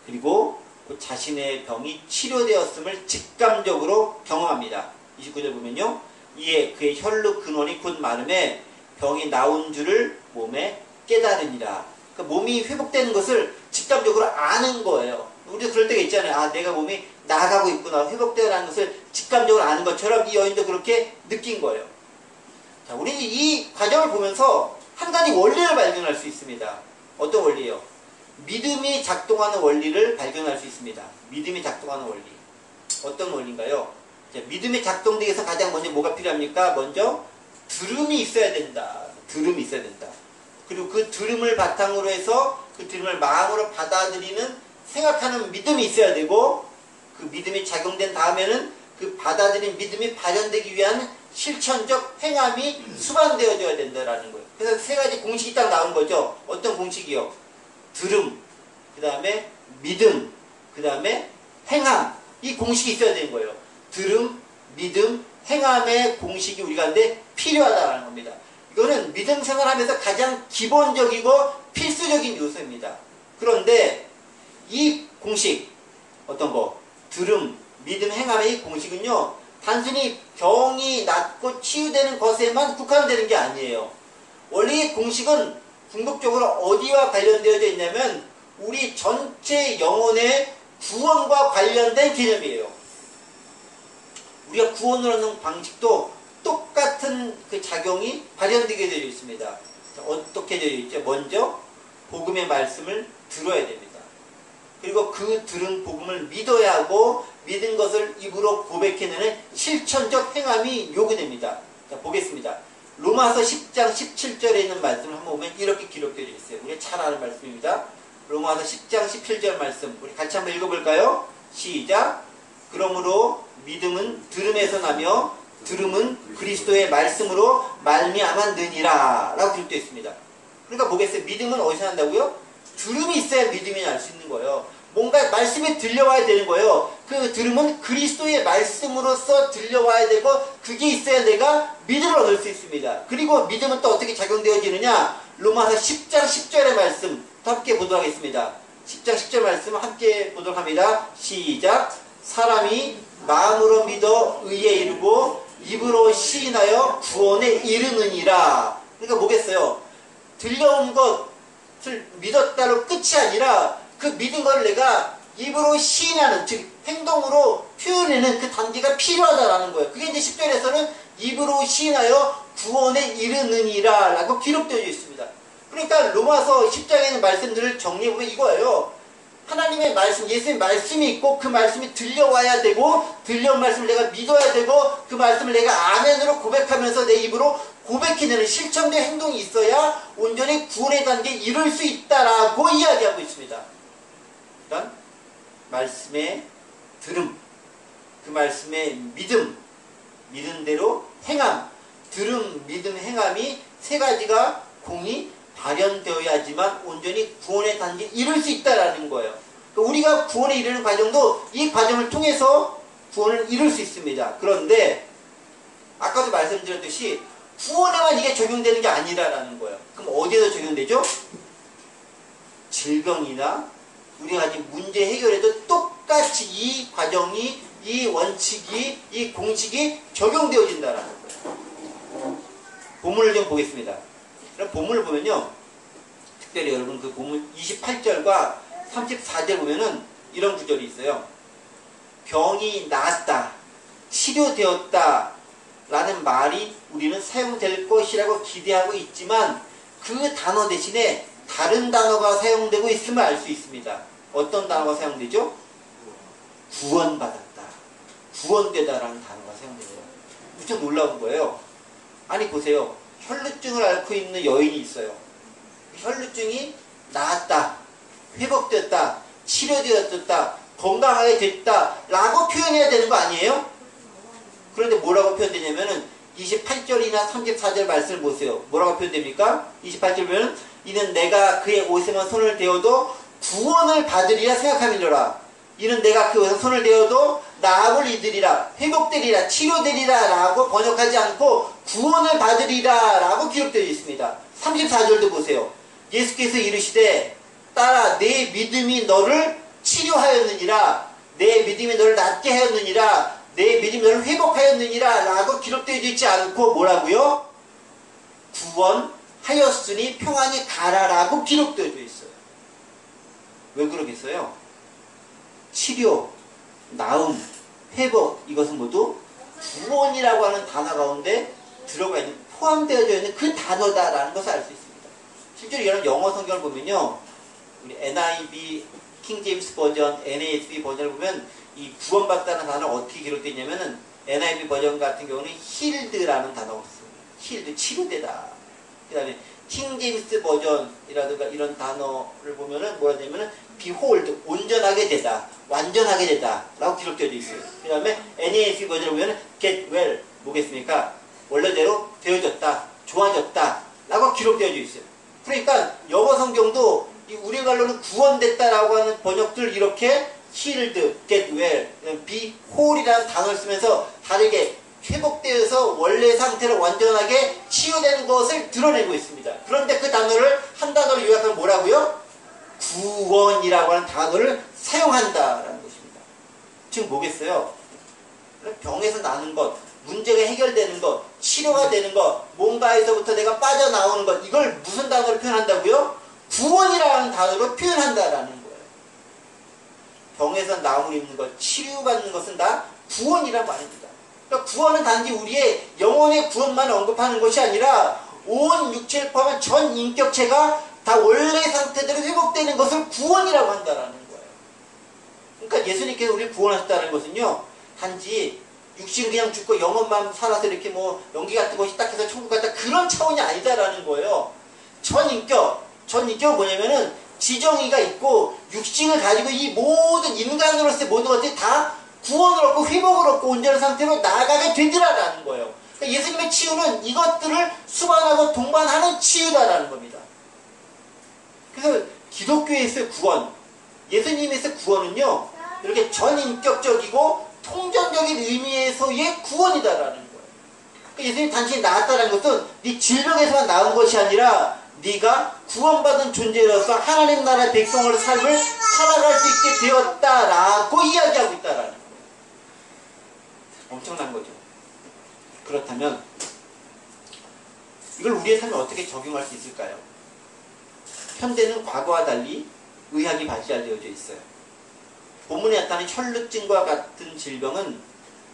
그리고 자신의 병이 치료되었음을 직감적으로 경험합니다. 29절 보면요. 이에 그의 혈루 근원이 곧 마름에 병이 나온 줄을 몸에 깨달으니라. 그러니까 몸이 회복되는 것을 직감적으로 아는 거예요. 우리도 그럴 때가 있잖아요. 내가 몸이 나아가고 있구나. 회복되어라는 것을 직감적으로 아는 것처럼 이 여인도 그렇게 느낀 거예요. 자, 우리는 이 과정을 보면서 한 가지 원리를 발견할 수 있습니다. 어떤 원리예요? 믿음이 작동하는 원리를 발견할 수 있습니다. 믿음이 작동하는 원리. 어떤 원리인가요? 자, 믿음이 작동되기 위해서 가장 먼저 뭐가 필요합니까? 먼저 들음이 있어야 된다. 들음이 있어야 된다. 그리고 그 들음을 바탕으로 해서 그 들음을 마음으로 받아들이는 생각하는 믿음이 있어야 되고 그 믿음이 작용된 다음에는 그 받아들인 믿음이 발현되기 위한 실천적 행함이 수반되어져야 된다는 거예요. 그래서 세 가지 공식이 딱 나온 거죠. 어떤 공식이요? 들음, 그 다음에 믿음, 그 다음에 행함. 이 공식이 있어야 되는 거예요. 들음, 믿음, 행함의 공식이 우리 가운데 필요하다는 겁니다. 이거는 믿음 생활하면서 가장 기본적이고 필수적인 요소입니다. 그런데 이 공식, 어떤 거? 들음, 믿음, 행함의 이 공식은요, 단순히 병이 낫고 치유되는 것에만 국한되는 게 아니에요. 원래 이 공식은 궁극적으로 어디와 관련되어져 있냐면 우리 전체 영혼의 구원과 관련된 개념이에요. 우리가 구원을 얻는 방식도 똑같은 그 작용이 발현되게 되어 있습니다. 자, 어떻게 되어 있죠? 먼저 복음의 말씀을 들어야 됩니다. 그리고 그 들은 복음을 믿어야 하고 믿은 것을 입으로 고백해내는 실천적 행함이 요구됩니다. 자, 보겠습니다. 로마서 10장 17절에 있는 말씀을 한번 보면 이렇게 기록되어 있어요. 우리가 잘 아는 말씀입니다. 로마서 10장 17절 말씀 우리 같이 한번 읽어볼까요? 시작. 그러므로 믿음은 들음에서 나며 들음은 그리스도의 말씀으로 말미암아 느니라 라고 기록되어 있습니다. 그러니까 뭐겠어요? 믿음은 어디서 난다고요? 들음이 있어야 믿음이 날 수 있는 거예요. 뭔가 말씀이 들려와야 되는 거예요. 그 들음은 그리스도의 말씀으로서 들려와야 되고 그게 있어야 내가 믿음을 얻을 수 있습니다. 그리고 믿음은 또 어떻게 작용되어지느냐? 로마서 10장 10절의 말씀 함께 보도록 하겠습니다. 10장 10절 말씀 함께 보도록 합니다. 시작. 사람이 마음으로 믿어 의에 이르고 입으로 시인하여 구원에 이르느니라. 그러니까 뭐겠어요? 들려온 것을 믿었다로 끝이 아니라 그 믿은 걸 내가 입으로 시인하는, 즉 행동으로 표현하는 그 단계가 필요하다라는 거예요. 그게 이제 10절에서는 입으로 시인하여 구원에 이르느니라 라고 기록되어 있습니다. 그러니까 로마서 10장에 있는 말씀들을 정리해보면 이거예요. 하나님의 말씀, 예수의 말씀이 있고 그 말씀이 들려와야 되고 들려온 말씀을 내가 믿어야 되고 그 말씀을 내가 아멘으로 고백하면서 내 입으로 고백해내는 실천된 행동이 있어야 온전히 구원의 단계에 이룰 수 있다라고 이야기하고 있습니다. 그러니까 말씀의 들음, 그 말씀의 믿음, 믿은 대로 행함, 들음, 믿음, 행함이 세 가지가 공이 발현되어야지만 온전히 구원의 단계에 이룰 수 있다라는 거예요. 그러니까 우리가 구원에 이르는 과정도 이 과정을 통해서 구원을 이룰 수 있습니다. 그런데 아까도 말씀드렸듯이 구원에만 이게 적용되는 게 아니라는 거예요. 그럼 어디에서 적용되죠? 질병이나 우리가 가진 문제 해결에도 똑같이 이 과정이, 이 원칙이, 이 공식이 적용되어진다라는 거예요. 본문을 좀 보겠습니다. 그럼 본문을 보면요, 특별히 여러분 그 본문 28절과 34절 보면은 이런 구절이 있어요. 병이 나았다, 치료되었다 라는 말이 우리는 사용될 것이라고 기대하고 있지만 그 단어 대신에 다른 단어가 사용되고 있음을 알 수 있습니다. 어떤 단어가 사용되죠? 구원받았다, 구원되다라는 단어가 사용돼요. 무척 놀라운 거예요. 아니 보세요. 혈루증을 앓고 있는 여인이 있어요. 혈루증이 나았다, 회복됐다, 치료되었다, 건강하게 됐다 라고 표현해야 되는 거 아니에요? 그런데 뭐라고 표현되냐면은 28절이나 34절 말씀을 보세요. 뭐라고 표현됩니까? 28절 보면 이는 내가 그의 옷에만 손을 대어도 구원을 받으리라 생각함이니라. 이는 내가 그 옷에 손을 대어도 나음을 이르리라, 회복되리라, 치료되리라 라고 번역하지 않고 구원을 받으리라 라고 기록되어 있습니다. 34절도 보세요. 예수께서 이르시되 따라 내 믿음이 너를 치료하였느니라, 내 믿음이 너를 낫게 하였느니라, 내 믿음이 너를 회복하였느니라 라고 기록되어 있지 않고 뭐라고요? 구원하였으니 평안히 가라라고 기록되어 있어요. 왜 그러겠어요? 치료, 나음, 회복, 이것은 모두 구원이라고 하는 단어 가운데 들어가 있는, 포함되어져 있는 그 단어다라는 것을 알 수 있습니다. 실제로 이런 영어 성경을 보면요, 우리 NIV, 킹 제임스 버전, NASB 버전을 보면 이 구원받다는 단어가 어떻게 기록되어 있냐면은 NIV 버전 같은 경우는 healed라는 단어가 있습니다. healed, 치료되다. 그 다음에 킹 제임스 버전이라든가 이런 단어를 보면은 뭐라 되냐면은 behold, 온전하게 되다, 완전하게 되다 라고 기록되어 있어요. 그 다음에 NASB 버전을 보면은 get well, 뭐겠습니까? 원래대로 되어졌다, 좋아졌다 라고 기록되어 있어요. 그러니까 영어 성경도 우리 말로는 구원됐다라고 하는 번역들 이렇게 healed, get well, be whole이라는 단어를 쓰면서 다르게 회복되어서 원래 상태로 완전하게 치유되는 것을 드러내고 있습니다. 그런데 그 단어를 한 단어로 요약하면 뭐라고요? 구원이라고 하는 단어를 사용한다라는 것입니다. 지금 뭐겠어요? 병에서 나는 것, 문제가 해결되는 것, 치료가 되는 것, 뭔가에서부터 내가 빠져나오는 것, 이걸 무슨 단어로 표현한다고요? 구원이라는 단어로 표현한다라는 거예요. 병에서 나음을 입는 것, 치료받는 것은 다 구원이란 말입니다. 그러니까 구원은 단지 우리의 영혼의 구원만 언급하는 것이 아니라 온 육체를 포함한 전 인격체가 다 원래 상태대로 회복되는 것을 구원이라고 한다라는 거예요. 그러니까 예수님께서 우리를 구원하셨다는 것은요, 단지 육신은 그냥 죽고 영혼만 살아서 이렇게 뭐 연기 같은 것이 딱 해서 천국 갔다 그런 차원이 아니다라는 거예요. 전인격은 뭐냐면은 지정의가 있고 육신을 가지고 이 모든 인간으로서의 모든 것들이 다 구원을 얻고 회복을 얻고 온전한 상태로 나아가게 되더라라는 거예요. 그러니까 예수님의 치유는 이것들을 수반하고 동반하는 치유다라는 겁니다. 그래서 기독교에서의 구원, 예수님에서의 구원은요, 이렇게 전인격적이고 통전적인 의미에서의 구원이다라는 거예요. 그러니까 예수님이 단순히 나았다는 것은 네 질병에서만 나은 것이 아니라 네가 구원받은 존재로서 하나님 나라의 백성으로 삶을 살아갈 수 있게 되었다라고 이야기하고 있다라는 거예요. 엄청난 거죠. 그렇다면 이걸 우리의 삶에 어떻게 적용할 수 있을까요? 현대는 과거와 달리 의학이 발달되어져 있어요. 본문에 나타난 혈루증과 같은 질병은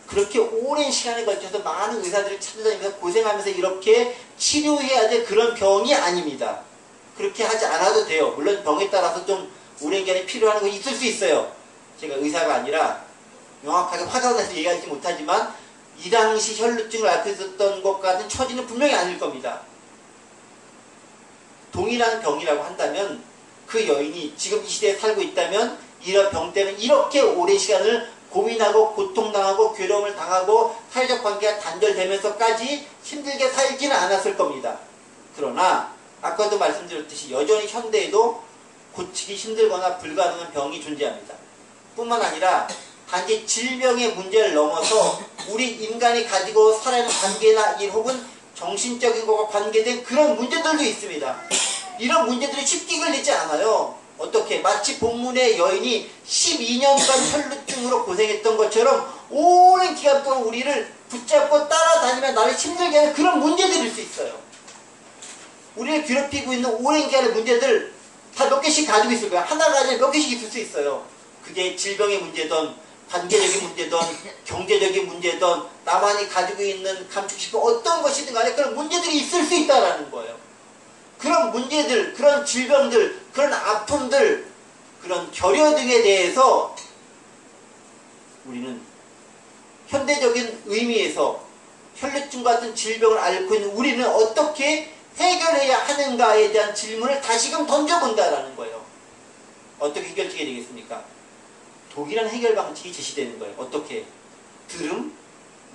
그렇게 오랜 시간에 걸쳐서 많은 의사들을 찾아다니면서 고생하면서 이렇게 치료해야 될 그런 병이 아닙니다. 그렇게 하지 않아도 돼요. 물론 병에 따라서 좀 오랜 기간이 필요한 거 있을 수 있어요. 제가 의사가 아니라 명확하게 화가 나서 얘기하지 못하지만 이 당시 혈루증을 앓고 있었던 것 같은 처지는 분명히 아닐 겁니다. 동일한 병이라고 한다면 그 여인이 지금 이 시대에 살고 있다면 이런 병 때문에 이렇게 오랜 시간을 고민하고 고통당하고 괴로움을 당하고 사회적 관계가 단절되면서까지 힘들게 살지는 않았을 겁니다. 그러나 아까도 말씀드렸듯이 여전히 현대에도 고치기 힘들거나 불가능한 병이 존재합니다. 뿐만 아니라 단지 질병의 문제를 넘어서 우리 인간이 가지고 살아있는 관계나 일 혹은 정신적인 것과 관계된 그런 문제들도 있습니다. 이런 문제들이 쉽게 걸리지 않아요. 어떻게? 마치 본문의 여인이 12년간 혈루증으로 고생했던 것처럼 오랜 기간 동안 우리를 붙잡고 따라다니며 나를 힘들게 하는 그런 문제들일 수 있어요. 우리를 괴롭히고 있는 오랜 기간의 문제들 다 몇 개씩 가지고 있을 거예요. 하나가 아니라 몇 개씩 있을 수 있어요. 그게 질병의 문제든 관계적인 문제든 경제적인 문제든 나만이 가지고 있는 감추고 싶은 어떤 것이든 간에 그런 문제들이 있을 수 있다는 거예요. 그런 문제들, 그런 질병들, 그런 아픔들, 그런 결여 등에 대해서 우리는 현대적인 의미에서 혈루증 같은 질병을 앓고 있는 우리는 어떻게 해결해야 하는가에 대한 질문을 다시금 던져본다라는 거예요. 어떻게 해결책이 되겠습니까? 독일한 해결 방식이 제시되는 거예요. 어떻게? 들음,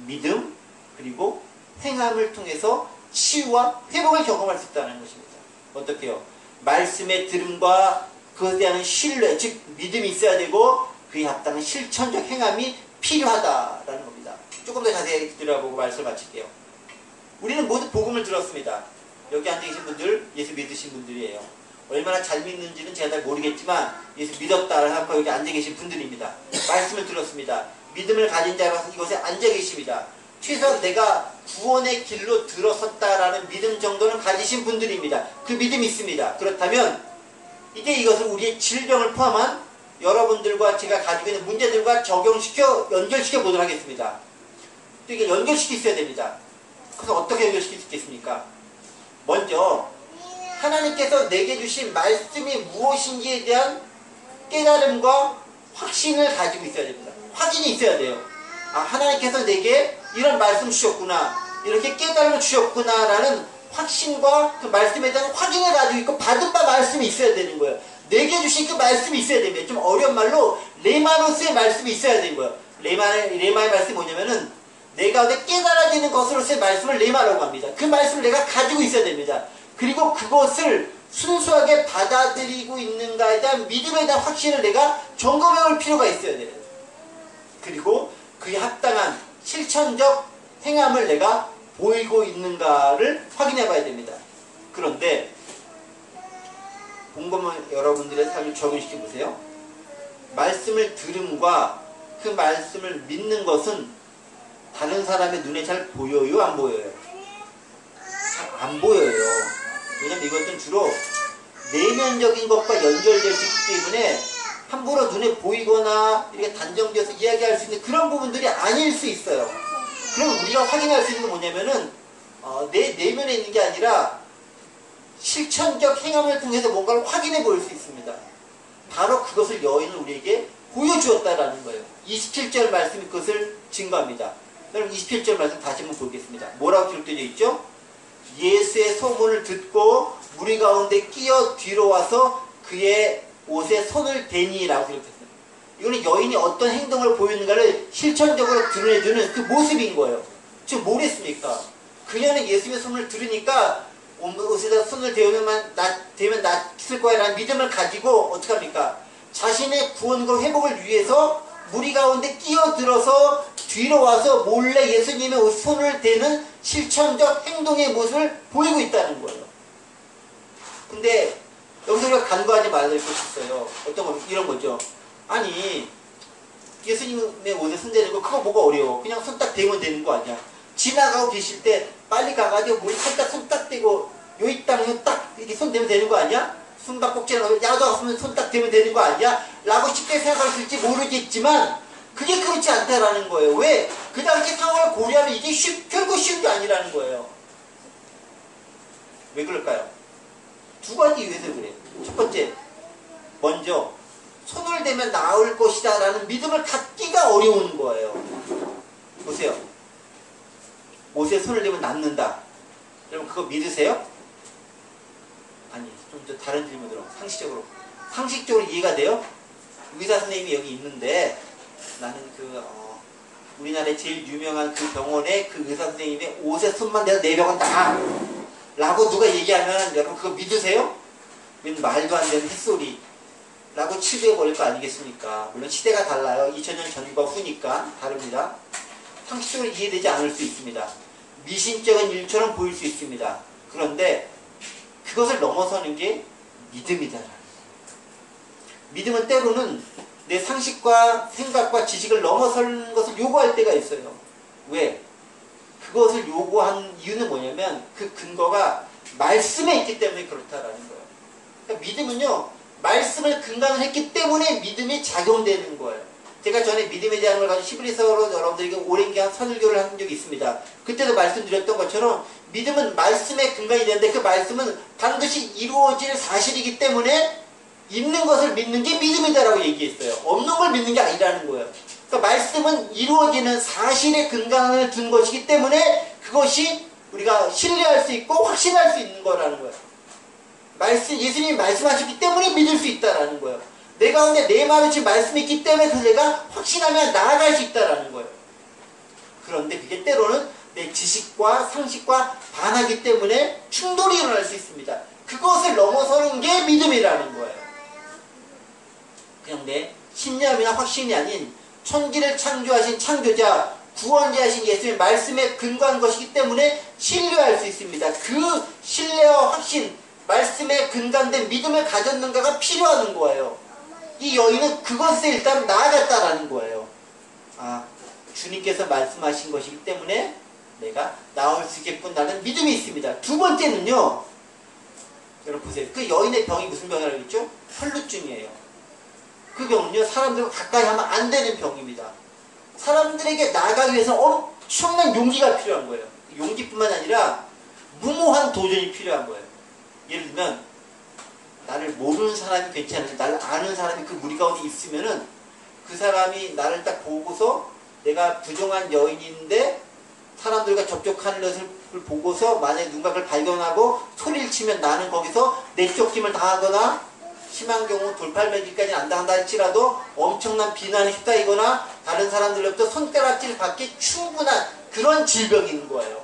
믿음, 그리고 행함을 통해서 치유와 회복을 경험할 수 있다는 것입니다. 어떻게요? 말씀의 들음과 그것에 대한 신뢰, 즉 믿음이 있어야 되고 그에 합당한 실천적 행함이 필요하다라는 겁니다. 조금 더 자세히 들어보고 말씀을 마칠게요. 우리는 모두 복음을 들었습니다. 여기 앉아계신 분들 예수 믿으신 분들이에요. 얼마나 잘 믿는지는 제가 잘 모르겠지만 예수 믿었다를 하고 여기 앉아계신 분들입니다. 말씀을 들었습니다. 믿음을 가진 자라서 이곳에 앉아계십니다. 최소한 내가 구원의 길로 들어섰다라는 믿음 정도는 가지신 분들입니다. 그 믿음이 있습니다. 그렇다면 이제 이것을 우리의 질병을 포함한 여러분들과 제가 가지고 있는 문제들과 연결시켜 보도록 하겠습니다. 또 이게 연결시킬 수 있어야 됩니다. 그래서 어떻게 연결시킬 수 있겠습니까? 먼저 하나님께서 내게 주신 말씀이 무엇인지에 대한 깨달음과 확신을 가지고 있어야 됩니다. 확인이 있어야 돼요. 아, 하나님께서 내게 이런 말씀 주셨구나, 이렇게 깨달음을 주셨구나 라는 확신과 그 말씀에 대한 확인을 가지고 있고 받은 바 말씀이 있어야 되는 거예요. 내게 주신 그 말씀이 있어야 됩니다. 좀 어려운 말로 레마노스의 말씀이 있어야 되는 거예요. 레마의 말씀이 뭐냐면은 내 가운데 깨달아지는 것으로서의 말씀을 레마라고 합니다. 그 말씀을 내가 가지고 있어야 됩니다. 그리고 그것을 순수하게 받아들이고 있는가에 대한 믿음에 대한 확신을 내가 점검해 볼 필요가 있어야 돼요. 그리고 그에 합당한 실천적 행함을 내가 보이고 있는가를 확인해 봐야 됩니다. 그런데 본문을 여러분들의 삶을 적용시켜 보세요. 말씀을 들음과 그 말씀을 믿는 것은 다른 사람의 눈에 잘 보여요? 안 보여요? 잘 안 보여요. 왜냐면 이것은 주로 내면적인 것과 연결될 수 있기 때문에 함부로 눈에 보이거나 이렇게 단정지어서 이야기할 수 있는 그런 부분들이 아닐 수 있어요. 그럼 우리가 확인할 수 있는 건 뭐냐면은 내 내면에 있는 게 아니라 실천적 행함을 통해서 뭔가를 확인해 볼 수 있습니다. 바로 그것을 여인은 우리에게 보여주었다라는 거예요. 27절 말씀이 그것을 증거합니다. 여러분 27절 말씀 다시 한번 보겠습니다. 뭐라고 기록되어 있죠? 예수의 소문을 듣고 무리 가운데 끼어 뒤로 와서 그의 옷에 손을 대니라고 기록했습니다. 이거는 여인이 어떤 행동을 보이는가를 실천적으로 드러내주는 그 모습인 거예요. 지금 뭘 했습니까? 그녀는 예수의 손을 들으니까 옷에다 손을 대면 낫을 거야 라는 믿음을 가지고 어떻게 합니까? 자신의 구원과 회복을 위해서 무리 가운데 끼어들어서 뒤로 와서 몰래 예수님의 손을 대는 실천적 행동의 모습을 보이고 있다는 거예요. 근데 여기서 우리가 간과하지 말아야 될 것이 있어요. 어떤 거 이런 거죠. 아니 예수님의 옷에 손 대는 거 그거 뭐가 어려워. 그냥 손 딱 대면 되는 거 아니야. 지나가고 계실 때 빨리 가가지고 머리 살짝 손 딱 대고 요이 땅 딱 이렇게 손 대면 되는 거 아니야? 숨바꼭질하고 야도 없으면 손 딱 대면 되는 거 아니야? 라고 쉽게 생각할 수 있을지 모르겠지만 그게 그렇지 않다라는 거예요. 왜? 그 당시 상황을 고려하면 이게 결코 쉬운 게 아니라는 거예요. 왜 그럴까요? 두 가지 이유에서 그래요. 첫 번째, 먼저 손을 대면 나을 것이다 라는 믿음을 갖기가 어려운 거예요. 보세요. 옷에 손을 대면 낫는다. 여러분 그거 믿으세요? 아니, 좀 더 다른 질문으로 상식적으로 이해가 돼요? 의사 선생님이 여기 있는데 나는 우리나라에 제일 유명한 그 병원에 그 의사 선생님의 옷에 손만 대서 내 병은 다 라고 누가 얘기하면 여러분 그거 믿으세요? 말도 안 되는 햇소리 라고 치부해 버릴 거 아니겠습니까? 물론 시대가 달라요. 2000년 전과 후니까 다릅니다. 상식적으로 이해되지 않을 수 있습니다. 미신적인 일처럼 보일 수 있습니다. 그런데 그것을 넘어서는 게 믿음이다. 믿음은 때로는 내 상식과 생각과 지식을 넘어서는 것을 요구할 때가 있어요. 왜? 그것을 요구한 이유는 뭐냐면 그 근거가 말씀에 있기 때문에 그렇다라는 거예요. 그러니까 믿음은요, 말씀을 근간을 했기 때문에 믿음이 작용되는 거예요. 제가 전에 믿음에 대한 걸 가지고 시브리서로 여러분들에게 오랜 기간 선일교를 한 적이 있습니다. 그때도 말씀드렸던 것처럼 믿음은 말씀에 근간이 되는데 그 말씀은 반드시 이루어질 사실이기 때문에 있는 것을 믿는 게 믿음이다라고 얘기했어요. 없는 걸 믿는 게 아니라는 거예요. 그러니까 말씀은 이루어지는 사실에 근간을 둔 것이기 때문에 그것이 우리가 신뢰할 수 있고 확신할 수 있는 거라는 거예요. 예수님이 말씀하셨기 때문에 믿을 수 있다라는 거예요. 내 가운데 내 마음에 지금 말씀이 있기 때문에 그 내가 확신하면 나아갈 수 있다라는 거예요. 그런데 그게 때로는 내 지식과 상식과 반하기 때문에 충돌이 일어날 수 있습니다. 그것을 넘어서는 게 믿음이라는 거예요. 그냥 내 신념이나 확신이 아닌 천지를 창조하신 창조자, 구원자이신 예수님의 말씀에 근거한 것이기 때문에 신뢰할 수 있습니다. 그 신뢰와 확신, 말씀에 근간된 믿음을 가졌는가가 필요한 거예요. 이 여인은 그것에 일단 나아갔다라는 거예요. 아, 주님께서 말씀하신 것이기 때문에 내가 나올 수 있겠구나라는 믿음이 있습니다. 두 번째는요, 여러분 보세요. 그 여인의 병이 무슨 병이라고 했죠? 혈루증이에요. 그 병은요, 사람들과 가까이 하면 안 되는 병입니다. 사람들에게 나아가기 위해서 엄청난 용기가 필요한 거예요. 용기뿐만 아니라 무모한 도전이 필요한 거예요. 예를 들면 나를 모르는 사람이 괜찮은데 나를 아는 사람이 그 무리 가운데 있으면은 그 사람이 나를 딱 보고서 내가 부정한 여인인데 사람들과 접촉하는 것을 보고서 만약에 누군가 그걸 발견하고 소리를 치면 나는 거기서 내쫓김을 당하거나 심한 경우 돌팔매기까지는 안 당한다 할지라도 엄청난 비난에 휩싸이거나 다른 사람들로부터 손가락질 받기 충분한 그런 질병인 거예요.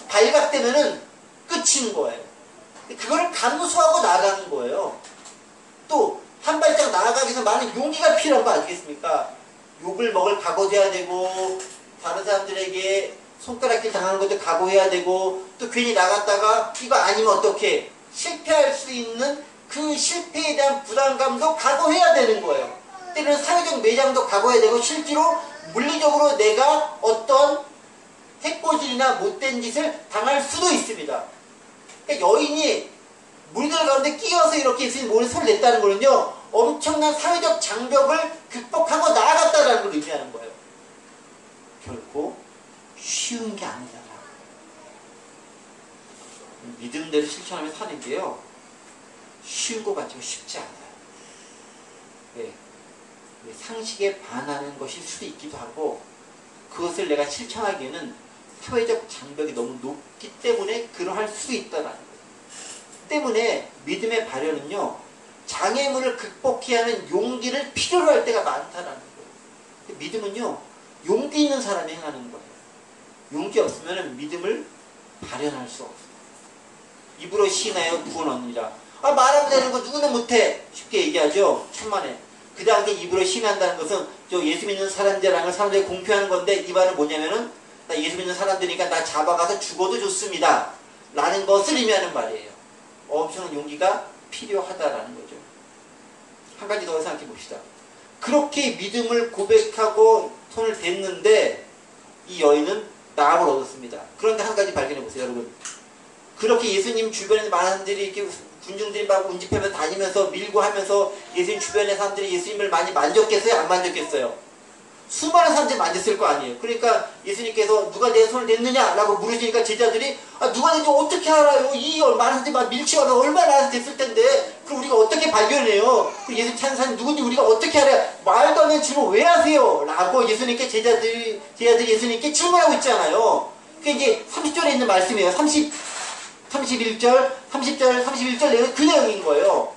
발각되면은 끝인 거예요. 그거를 감수하고 나아가는 거예요. 또 한 발짝 나아가기 위해서 많은 용기가 필요한 거 아니겠습니까? 욕을 먹을 각오도 해야 되고 다른 사람들에게 손가락질 당하는 것도 각오해야 되고 또 괜히 나갔다가 이거 아니면 어떻게 실패할 수 있는 그 실패에 대한 부담감도 각오해야 되는 거예요. 때로는 사회적 매장도 각오해야 되고 실제로 물리적으로 내가 어떤 해코질이나 못된 짓을 당할 수도 있습니다. 그러니까 여인이 무리들 가운데 끼어서 이렇게 예수님 손을 냈다는 거는요, 엄청난 사회적 장벽을 극복하고 나아갔다는 걸 의미하는 거예요. 결코 쉬운 게 아니잖아. 믿음대로 실천하며 사는 게요, 쉬운 것 같지만 쉽지 않아요. 왜? 상식에 반하는 것일 수도 있기도 하고, 그것을 내가 실천하기에는 사회적 장벽이 너무 높기 때문에 그러할 수도 있다는 거예요. 때문에 믿음의 발현은요, 장애물을 극복해야 하는 용기를 필요로 할 때가 많다는 거예요. 믿음은요, 용기 있는 사람이 행하는 거예요. 용기 없으면 믿음을 발현할 수 없어요. 입으로 시인하여 구원 얻느니라. 말하면 되는 거 누구는 못해. 쉽게 얘기하죠. 천만에. 그 다음에 입으로 시인한다는 것은 예수 믿는 사람들이랑 사람들이 공표하는 건데, 이 말은 뭐냐면은 나 예수 믿는 사람들이니까 나 잡아가서 죽어도 좋습니다 라는 것을 의미하는 말이에요. 엄청난 용기가 필요하다라는 거죠. 한 가지 더 생각해 봅시다. 그렇게 믿음을 고백하고 손을 댔는데 이 여인은 나음을 얻었습니다. 그런데 한 가지 발견해 보세요, 여러분. 그렇게 예수님 주변에 많은 사람들이 이렇게 군중들이 막 운집하면서 다니면서 밀고 하면서 예수님 주변의 사람들이 예수님을 많이 만졌겠어요? 안 만졌겠어요? 수많은 사람들이 만졌을 거 아니에요. 그러니까 예수님께서 누가 내 손을 댔느냐? 라고 물으시니까 제자들이 누가 냈는지 어떻게 알아요? 이 많은 사람들이 막 밀치거나 얼마나 많은 사람들이 됐을 텐데 그럼 우리가 어떻게 발견해요? 그 예수님 찾는 사람이 누군지 우리가 어떻게 알아요? 말도 안 되는 질문 왜 하세요? 라고 예수님께 제자들이 예수님께 질문하고 있잖아요. 그게 이제 30절에 있는 말씀이에요. 31절, 30절, 31절 내용 그 내용인 거예요.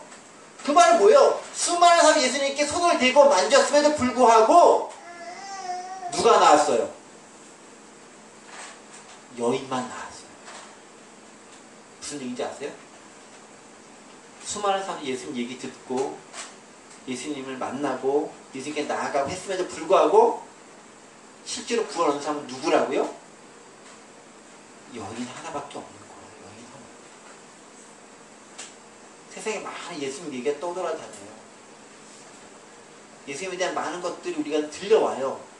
그 말은 뭐예요? 수많은 사람이 예수님께 손을 대고 만졌음에도 불구하고 누가 나왔어요? 여인만 나왔어요. 무슨 얘기인지 아세요? 수많은 사람이 예수님 얘기 듣고 예수님을 만나고 예수님께 나아가고 했음에도 불구하고 실제로 구원 얻는 사람은 누구라고요? 여인 하나밖에 없는 거예요. 여인 하나. 세상에 많은 예수님 얘기가 떠돌아다녀요. 예수님에 대한 많은 것들이 우리가 들려와요.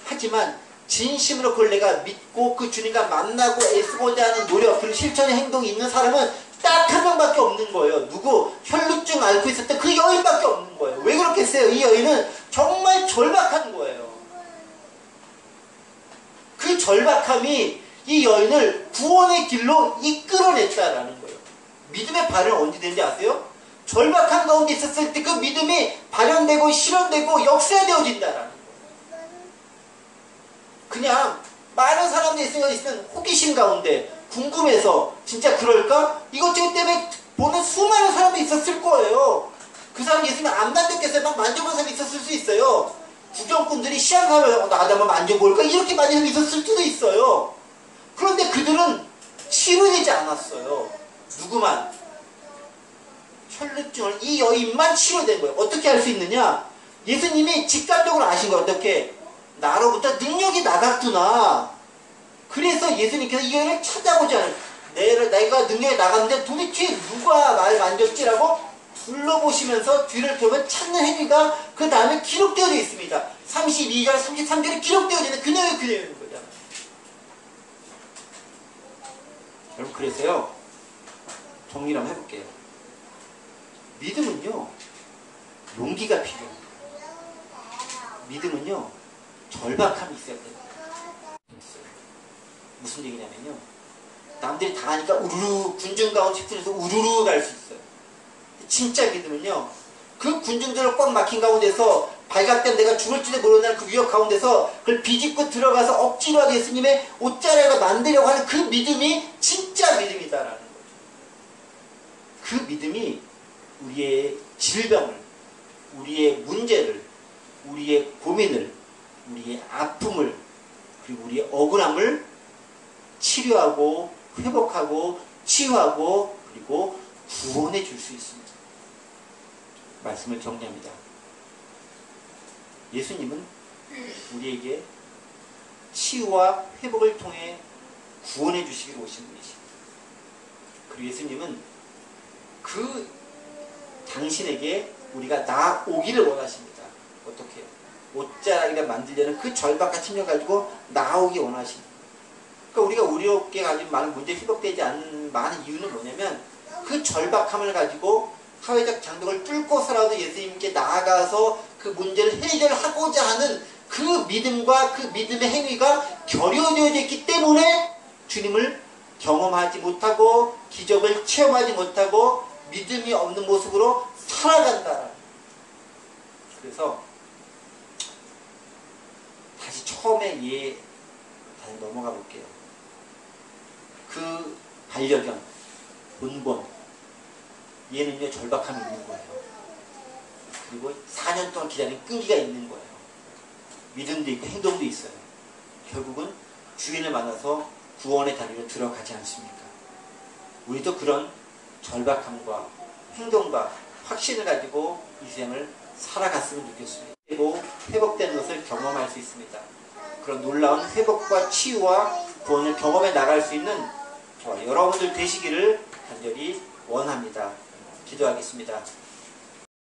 하지만 진심으로 그걸 내가 믿고 그 주님과 만나고 애쓰고자 하는 노력, 그리고 실천의 행동이 있는 사람은 딱 한 명밖에 없는 거예요. 누구? 혈루증 앓고 있었던 그 여인밖에 없는 거예요. 왜 그렇겠어요? 이 여인은 정말 절박한 거예요. 그 절박함이 이 여인을 구원의 길로 이끌어냈다라는 거예요. 믿음의 발현은 언제 되는지 아세요? 절박한 가운데 있었을 때 그 믿음이 발현되고 실현되고 역사되어진다라는 거예요. 그냥 많은 사람들이 있으면 호기심 가운데 궁금해서 진짜 그럴까? 이것저것 때문에 보는 수많은 사람이 있었을 거예요. 그 사람 예수님 안 만졌겠어요? 막 만져본 사람이 있었을 수 있어요. 구경꾼들이 시험하면 나도 한번 만져볼까? 이렇게 만진 사람이 있었을 수도 있어요. 그런데 그들은 치료되지 않았어요. 누구만? 혈루증을 이 여인만 치료된 거예요. 어떻게 할 수 있느냐? 예수님이 직관적으로 아신 거예요. 어떻게? 나로부터 능력이 나갔구나. 그래서 예수님께서 이 여인을 찾아보지 않아요. 내가 능력이 나갔는데 도대체 누가 날 만졌지라고 둘러보시면서 뒤를 돌면 찾는 행위가 그 다음에 기록되어 있습니다. 32절, 33절에 기록되어 있는 그 내용이 그 내용인 거죠. 여러분, 그래서요, 정리를 한번 해볼게요. 믿음은요, 용기가 필요합니다. 믿음은요, 절박함이 있어야 됩니다. 무슨 얘기냐면요, 남들이 다 하니까 우르르 군중 가운데 10분에서 우르르 갈 수 있어요. 진짜 믿음은요, 그 군중들을 꽉 막힌 가운데서 발각된 내가 죽을지도 모르는 그 위협 가운데서 그걸 비집고 들어가서 억지로 예수님의 옷자락을 만들려고 하는 그 믿음이 진짜 믿음이다라는 거죠. 그 믿음이 우리의 질병을, 우리의 문제를, 우리의 고민을, 우리의 아픔을, 그리고 우리의 억울함을 치료하고 회복하고 치유하고 그리고 구원해 줄 수 있습니다. 말씀을 정리합니다. 예수님은 우리에게 치유와 회복을 통해 구원해 주시기로 오신 분이십니다. 그리고 예수님은 그 당신에게 우리가 나오기를 원하십니다. 어떻게 해요? 옷자락이라 만들려는 그 절박한 심령 가지고 나오기 원하십니다. 그러니까 우리가 우리롭게 가지고 많은 문제에 회복되지 않는 많은 이유는 뭐냐면 그 절박함을 가지고 사회적 장벽을 뚫고 살아도 예수님께 나아가서 그 문제를 해결하고자 하는 그 믿음과 그 믿음의 행위가 결여되어 있기 때문에 주님을 경험하지 못하고 기적을 체험하지 못하고 믿음이 없는 모습으로 살아간다. 그래서 처음에 예 다시 넘어가 볼게요. 그 반려견, 본본, 얘는요 절박함이 있는 거예요. 그리고 4년 동안 기다린 끈기가 있는 거예요. 믿음도 있고 행동도 있어요. 결국은 주인을 만나서 구원의 다리로 들어가지 않습니까? 우리도 그런 절박함과 행동과 확신을 가지고 이 생을 살아갔으면 좋겠습니다. 그리고 회복되는 것을 경험할 수 있습니다. 그런 놀라운 회복과 치유와 구원을 경험해 나갈 수 있는 저와 여러분들 되시기를 간절히 원합니다. 기도하겠습니다.